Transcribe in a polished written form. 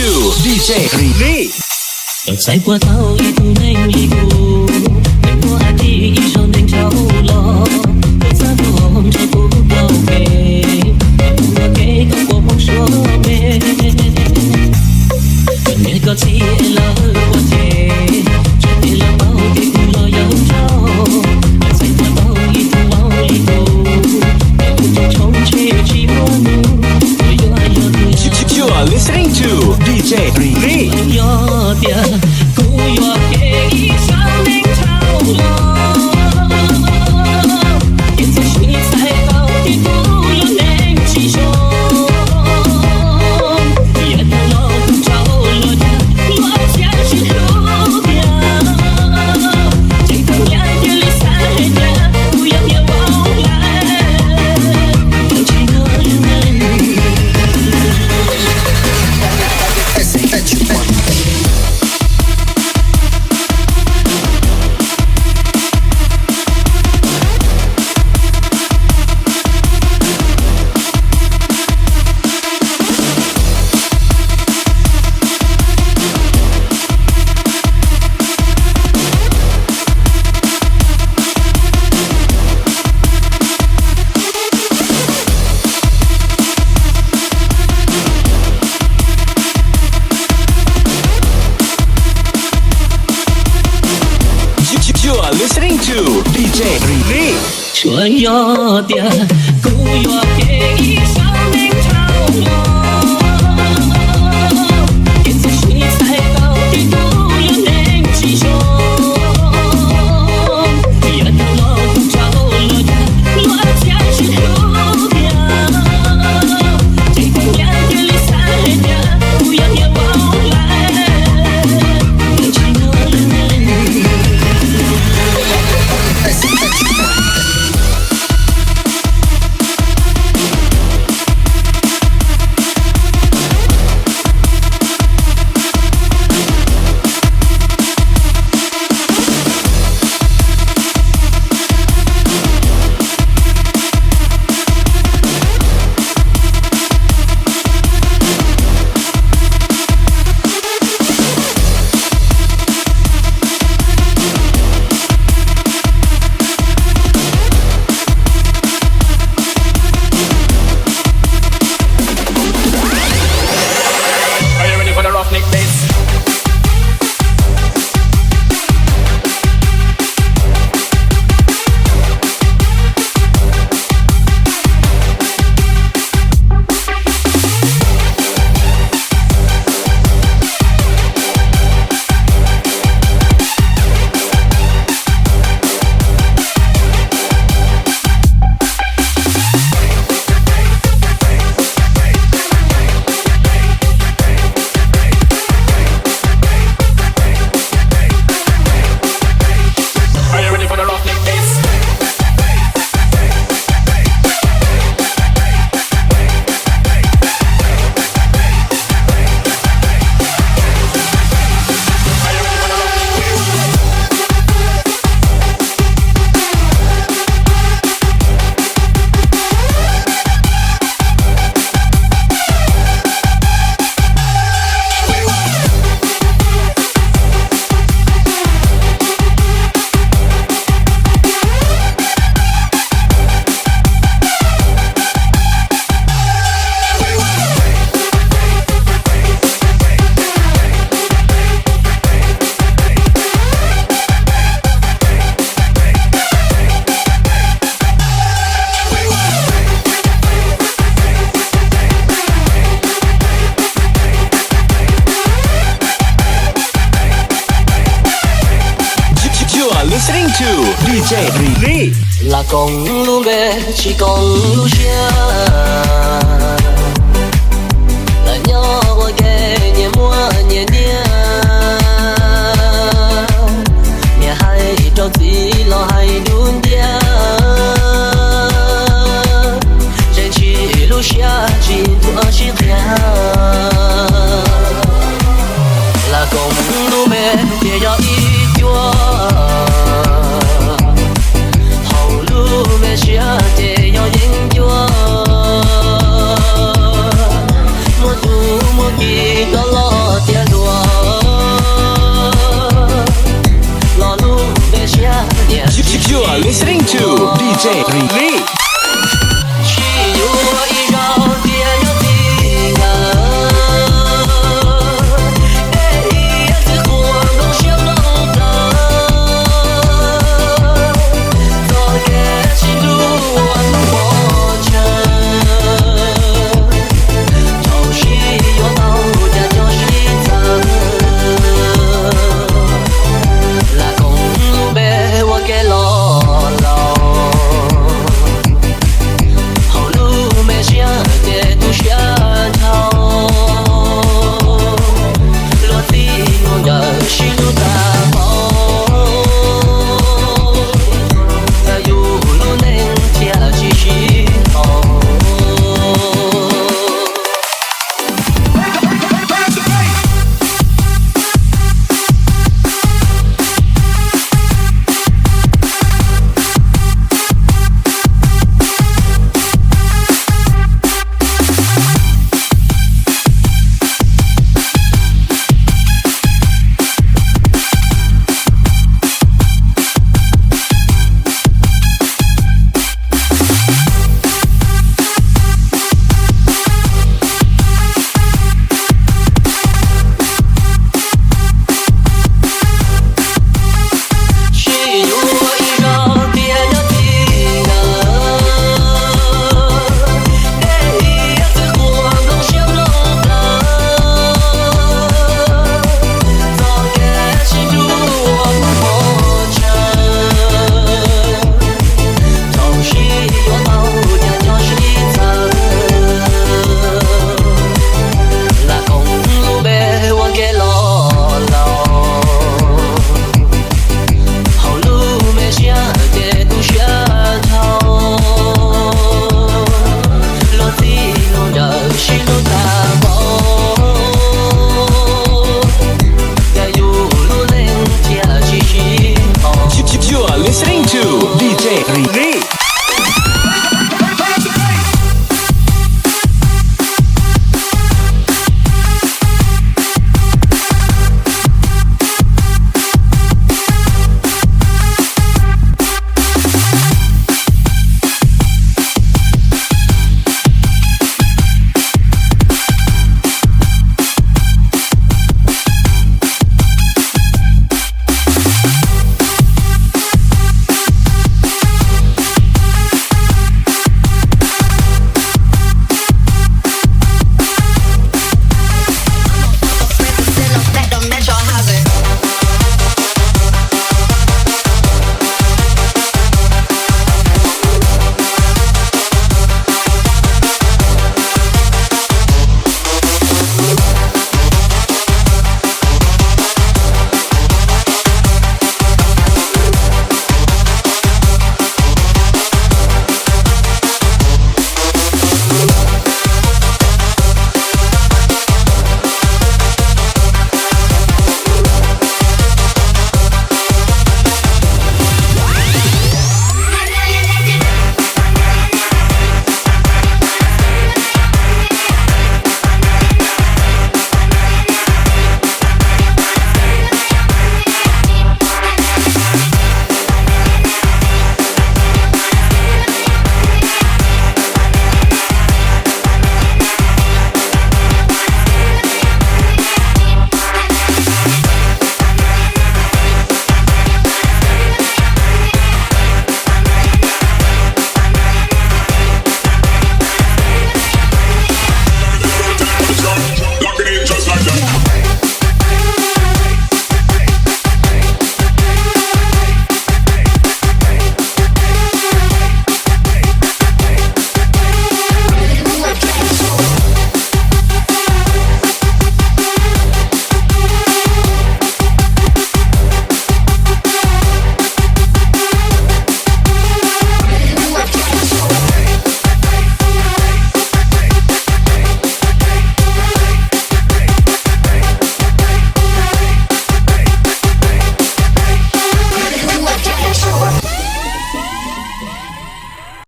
to DJ Riri. Trải qua thao y tu nên ly cu, mình mua ai đi y cho nên cháu lo. Tôi ra tu hôm cho tu đâu về, mua cái không có mong số mê. Nghe có chi là quá thế, cho nên là bao cái cu lo yêu cháu. Trải qua thao y tu bao ly cu, mình mua trong chi chi muốn. You are listening to DJ Riri. You are listening to DJ Riri. Chúa yo tia, cu yo ke y sao nên thao lo. Hiện giờ suy sai cao thì tu lên nên chỉ cho. Hiện giờ lo cũng cháu lo ya, lo cha chỉ hiểu tia. Chỉ cần nhớ cái lý sai ya, cu yo yêu bao lại. Chỉ ngồi listening to DJ Riri. Là con lu bê chỉ con lu xia, là nhỏ qua kề nhẹ mua nhẹ nia, nhẹ hay cho gì lo hay đun dia, trên chỉ lu xia chỉ thua chỉ thia, là con lu bê để cho ít chúa. Chia để nhau những chúa mua tu mua kỳ có lo DJ